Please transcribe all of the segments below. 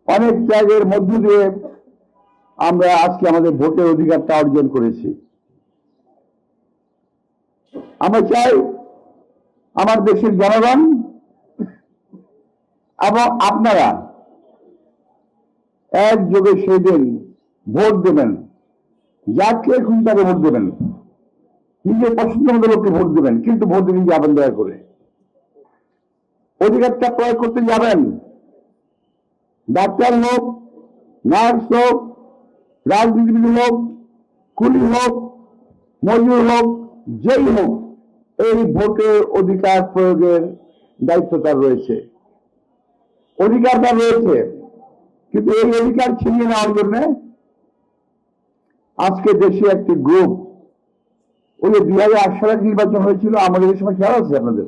অনেক ত্যাগের মধ্য দিয়ে আমরা আজকে আমাদের ভোটের অধিকারটা অর্জন করেছি। আমরা চাই আমার দেশের জনগণ এবং আপনারা একযোগে সেদিন ভোট দেবেন, যাকে খুশি তাকে ভোট দেবেন, নিজের পছন্দ মতো লোককে ভোট দেবেন, কিন্তু ভোট দিতে যাবেন দয়া করে। অধিকারটা প্রয়োগ করতে যাবেন, ডাক্তার হোক, নার্স হোক, রাজনীতিবিদ হোক, কুলি হোক, মজুর হোক, যেই হোক, এই ভোটের অধিকার প্রয়োগের দায়িত্ব তার রয়েছে, অধিকার তার রয়েছে। কিন্তু এই অধিকার ছিনিয়ে নেওয়ার জন্য আজকে দেশে একটি গ্রুপ, ওই যে 2008 সালের নির্বাচন হয়েছিল, আমাদের এই সময় খেয়াল আছে আপনাদের?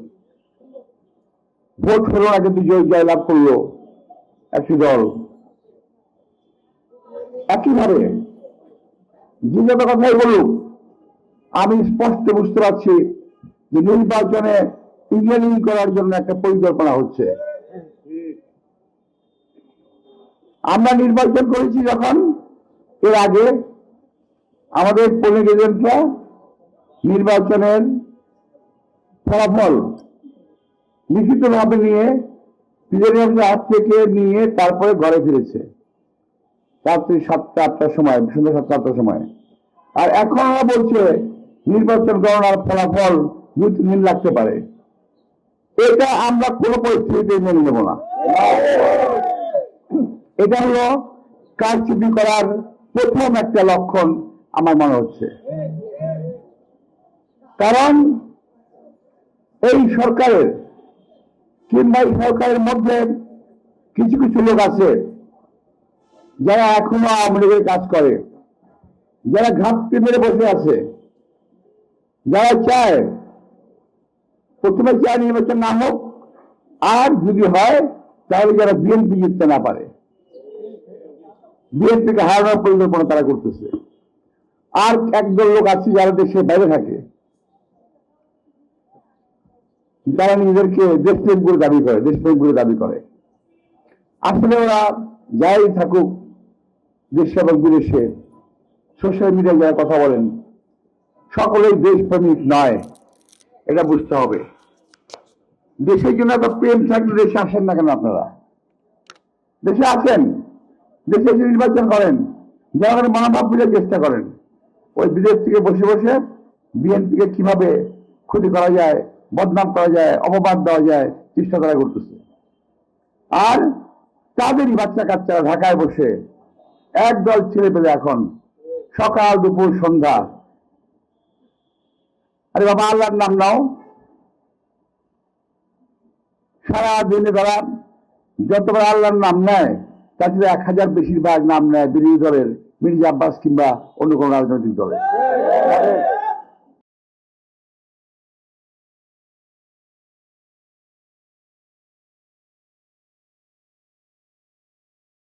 ভোট হলো না, কিন্তু জয়লাভ করলো একটি দল। একইভাবে যে যত কথাই বলুক, আমি স্পষ্ট বুঝতে পারছি যে নির্বাচনে ইঞ্জিনিয়ারিং করার জন্য একটা পরিকল্পনা হচ্ছে। আমরা নির্বাচন করেছি যখন, এর আগে আমাদের পোলিং এজেন্টরা নির্বাচনের ফলাফল লিখিতভাবে নিয়ে প্রেসিডেন্টের হাত থেকে নিয়ে তারপরে ঘরে ফিরেছে রাত্রি 7টা-8টার সময়, সন্ধ্যা 7টা-8টার সময়। আর এখন বলছে নির্বাচন গণনার ফলাফল 2-3 দিন লাগতে পারে। এটা আমরা কোনো পরিস্থিতিতে মেনে নেব না। এটা হলো কারচুপি করার প্রথম একটা লক্ষণ আমার মনে হচ্ছে। কারণ এই সরকারের কিংবা এই সরকারের মধ্যে কিছু কিছু লোক আছে যারা এখনো আওয়ামী লীগের কাজ করে, যারা ঘাপটি মেরে বসে আছে, যারা চায় প্রথমে চায় নির্বাচন না হোক, আর যদি হয় তাহলে যারা বিএনপি জিততে না পারে, বিএনপিকে হারানোর পরিকল্পনা তারা করতেছে। আর একদল লোক আছে যারা দেশের বাইরে থাকে, তারা নিজেদেরকে দেশপ্রেম করে দাবি করে, দেশপ্রেম করে দাবি করে। আসলে ওরা যাই থাকুক দেশে এবং বিদেশে, সোশ্যাল মিডিয়ায় যারা কথা বলেন, সকলেই দেশপ্রেমিক নয়, এটা বুঝতে হবে। দেশের জন্য এত প্রেম থাকলে দেশে আসেন না কেন? আপনারা দেশে আসেন, দেশে এসে নির্বাচন করেন, জনগণের মনোভাব বুঝার চেষ্টা করেন। ওই বিদেশ থেকে বসে বসে বিএনপিকে কিভাবে ক্ষতি করা যায়, বদনাম করা যায়, অপবাদ দেওয়া যায়, চেষ্টা তারা করতেছে। আর তাদেরই বাচ্চা কাচ্চারা ঢাকায় বসে একদল ছেলে পেলে এখন সকাল দুপুর সন্ধ্যা, আরে বাবা আল্লাহর নাম নাও, সারাদিনে তারা যতবার আল্লাহর নাম নেয় তার সাথে 1000 বেশিরভাগ নাম নেয় বিরোধী দলের, মির্জা আব্বাস কিংবা অন্য কোনো রাজনৈতিক দলের।